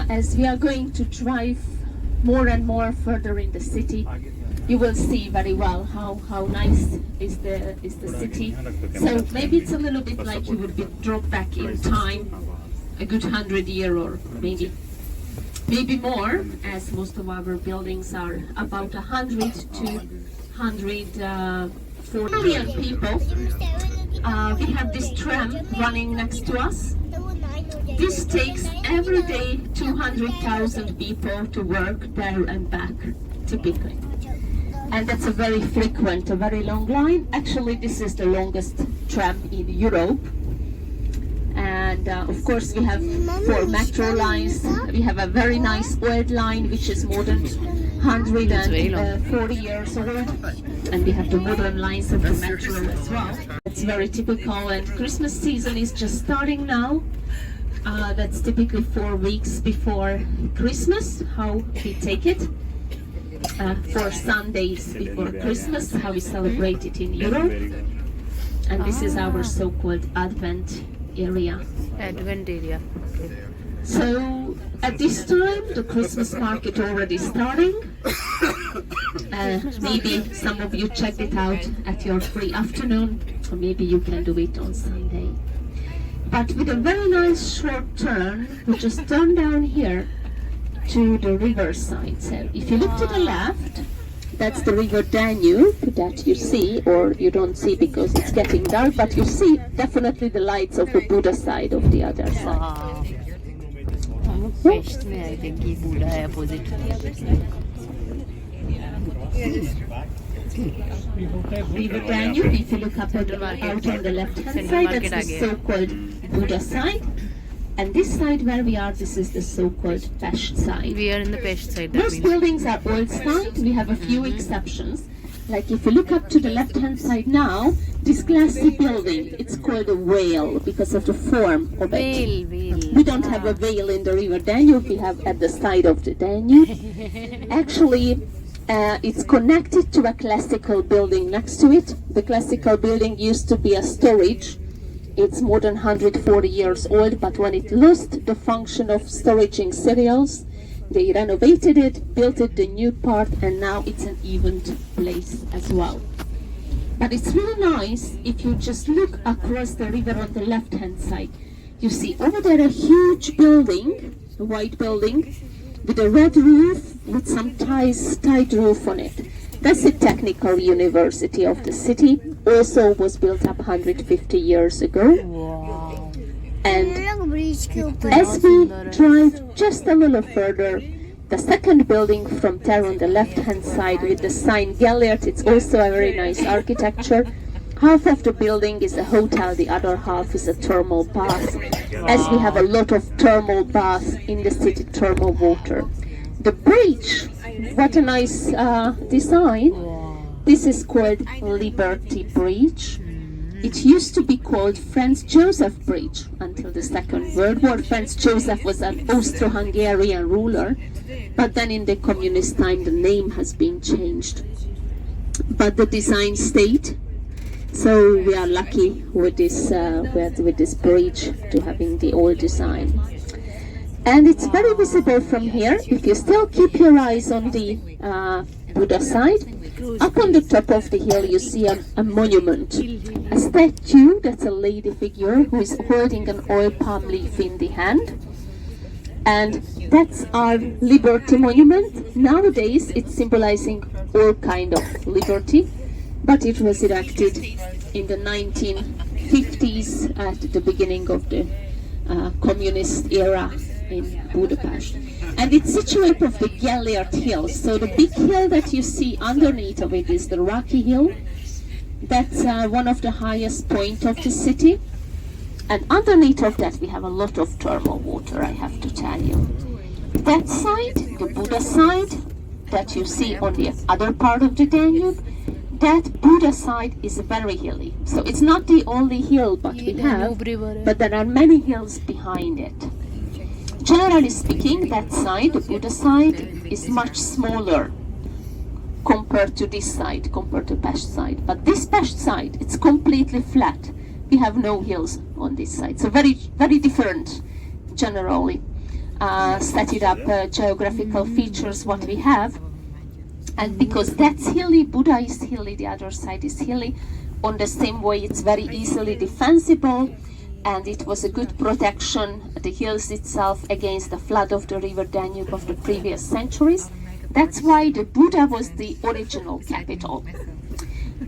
as we are going to drive more and more further in the city, you will see very well how nice is the city. So maybe it's a little bit like you would be dropped back in time a good 100 years or maybe more, as most of our buildings are about 100 to 140 million people. We have this tram running next to us. This takes every day 200,000 people to work there and back, typically. And that's a very frequent, a very long line. Actually, this is the longest tram in Europe. And of course, we have 4 metro lines. We have a very nice old line, which is more than 140 years old. And we have the modern lines of the metro as well. It's very typical, and Christmas season is just starting now. That's typically 4 weeks before Christmas, how we take it. 4 Sundays before Christmas, how we celebrate it in Europe. And this is our so-called Advent area. Advent area. Okay. So at this time, the Christmas market already starting. Maybe some of you checked it out at your free afternoon, or maybe you can do it on Sunday. But with a very nice short turn, we just turn down here to the riverside. So if you look to the left, that's the river Danube that you see, or you don't see because it's getting dark, but you see definitely the lights of the Buda side of the other side. Pest में I think ये Buda है opposite. River Danube, if you look up out on the left hand side, that's the so-called Buda side. And this side where we are, this is the so-called Pest side. We are in the Pest side. Most buildings are old side. We have a few exceptions. Like if you look up to the left-hand side now, this glassy building, it's called a whale because of the form of it. Whale. We don't have a whale in the river Danube. We have at the side of the Danube. Actually, it's connected to a classical building next to it. The classical building used to be a storage. It's more than 140 years old, but when it lost the function of storaging cereals, they renovated it, built it the new part, and now it's an event place as well. But it's really nice if you just look across the river on the left-hand side. You see over there a huge building, a white building, with a red roof, with some tied roof on it. That's the technical university of the city. Also was built up 150 years ago. Wow. And as we drive just a little further, the second building from there on the left-hand side with the sign Gellert, it's also a very nice architecture. Half of the building is a hotel, the other half is a thermal bath, as we have a lot of thermal baths in the city, thermal water. The bridge, what a nice design. This is called Liberty Bridge. It used to be called Franz Joseph Bridge until the Second World War. Franz Joseph was an Austro-Hungarian ruler, but then in the communist time the name has been changed. But the design stayed. So we are lucky with this bridge to having the old design. And it's very visible from here. If you still keep your eyes on the Buda side, up on the top of the hill you see a monument, a statue. That's a lady figure who is holding an oil palm leaf in the hand. And that's our Liberty Monument. Nowadays it's symbolizing all kind of liberty, but it was erected in the 1950s at the beginning of the communist era in Budapest. And it's situated on the Gellert Hill. So the big hill that you see underneath of it is the Rocky Hill. That's one of the highest points of the city. And underneath of that we have a lot of thermal water, I have to tell you. That side, the Buda side, that you see on the other part of the Danube, that Buda side is very hilly. So it's not the only hill but we have, but there are many hills behind it. Generally speaking, that side, the Buda side, is much smaller compared to this side, compared to Pest side. But this Pest side, it's completely flat. We have no hills on this side. So very, very different, generally. set it up geographical features what we have. And because that's hilly, Buda is hilly, the other side is hilly, on the same way it's very easily defensible, and it was a good protection, the hills itself, against the flood of the river Danube of the previous centuries. That's why the Buda was the original capital.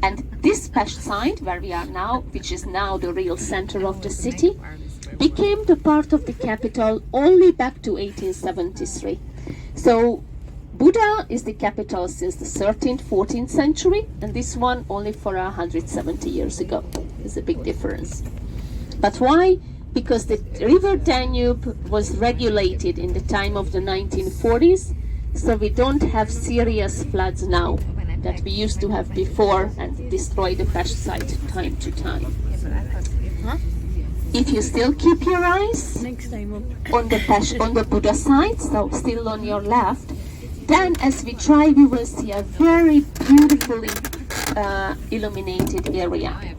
And this Pest side, where we are now, which is now the real center of the city, became the part of the capital only back to 1873. So Buda is the capital since the 13th, 14th century, and this one only for 170 years ago. There's a big difference. But why? Because the river Danube was regulated in the time of the 1940s, so we don't have serious floods now that we used to have before and destroy the Pest site time to time. If you still keep your eyes on the Buda side, so still on your left, then as we drive we will see a very beautifully illuminated area.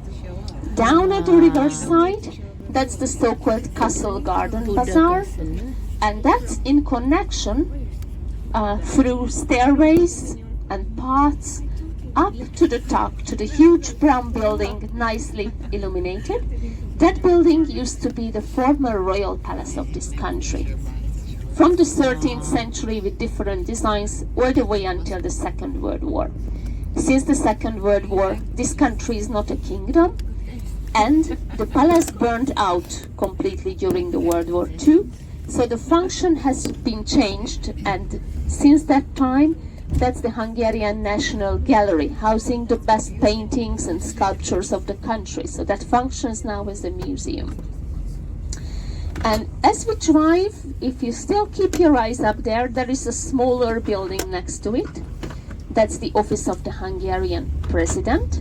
Down at the riverside, that's the so-called Castle Garden Bazaar, and that's in connection through stairways and paths up to the top, to the huge brown building, nicely illuminated. That building used to be the former royal palace of this country, from the 13th century with different designs all the way until the Second World War. Since the Second World War, this country is not a kingdom, and the palace burned out completely during the World War II, so the function has been changed, and since that time, that's the Hungarian National Gallery, housing the best paintings and sculptures of the country. So that functions now as a museum. And as we drive, if you still keep your eyes up there, there is a smaller building next to it. That's the office of the Hungarian president.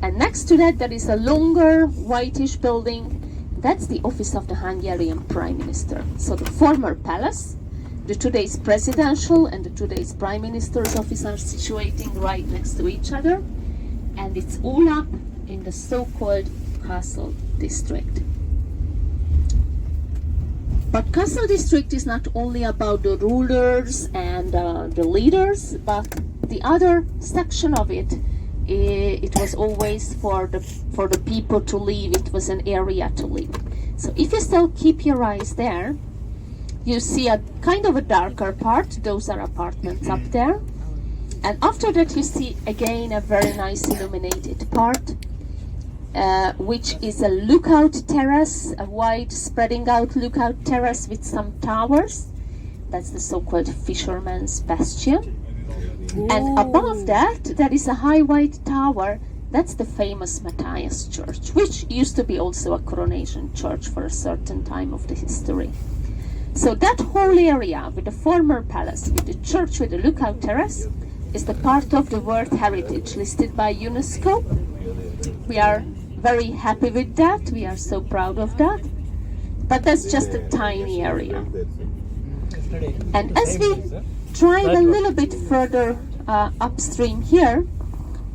And next to that, there is a longer whitish building. That's the office of the Hungarian prime minister. So the former palace, the today's presidential and the today's prime minister's office are situating right next to each other, and it's all up in the so-called Castle District. But Castle District is not only about the rulers and the leaders, but the other section of it, it was always for the people to live. It was an area to live. So if you still keep your eyes there, you see a kind of a darker part. Those are apartments up there. And after that you see again a very nice illuminated part, which is a lookout terrace, a wide spreading out lookout terrace with some towers. That's the so-called fisherman's bastion. And above that there is a high white tower. That's the famous Matthias Church, which used to be also a coronation church for a certain time of the history. So that whole area with the former palace, with the church with the lookout terrace, is the part of the World Heritage listed by UNESCO. We are very happy with that. We are so proud of that. But that's just a tiny area. And as we drive a little bit further upstream here,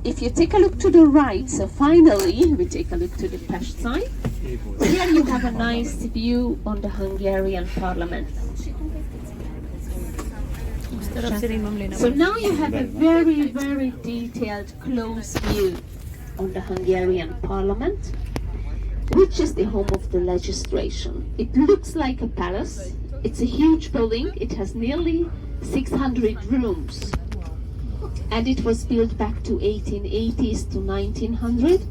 if you take a look to the right, so finally we take a look to the Pest side. Here you have a nice view on the Hungarian parliament. So now you have a very, very detailed, close view on the Hungarian parliament, which is the home of the legislation. It looks like a palace. It's a huge building. It has nearly 600 rooms. And it was built back to 1880s to 1900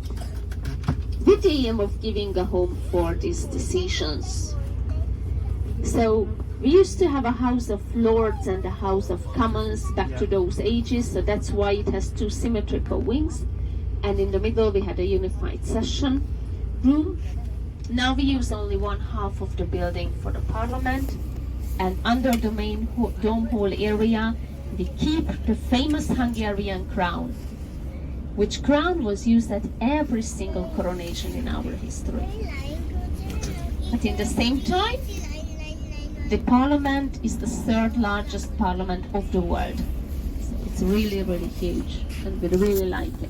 with the aim of giving a home for these decisions. So we used to have a House of Lords and a House of Commons back to those ages, so that's why it has two symmetrical wings, and in the middle we had a unified session room. Now we use only one half of the building for the parliament, and under the main dome hall area we keep the famous Hungarian crown, which crown was used at every single coronation in our history. But in the same time, the parliament is the third largest parliament of the world. So it's really, really huge, and we really like it.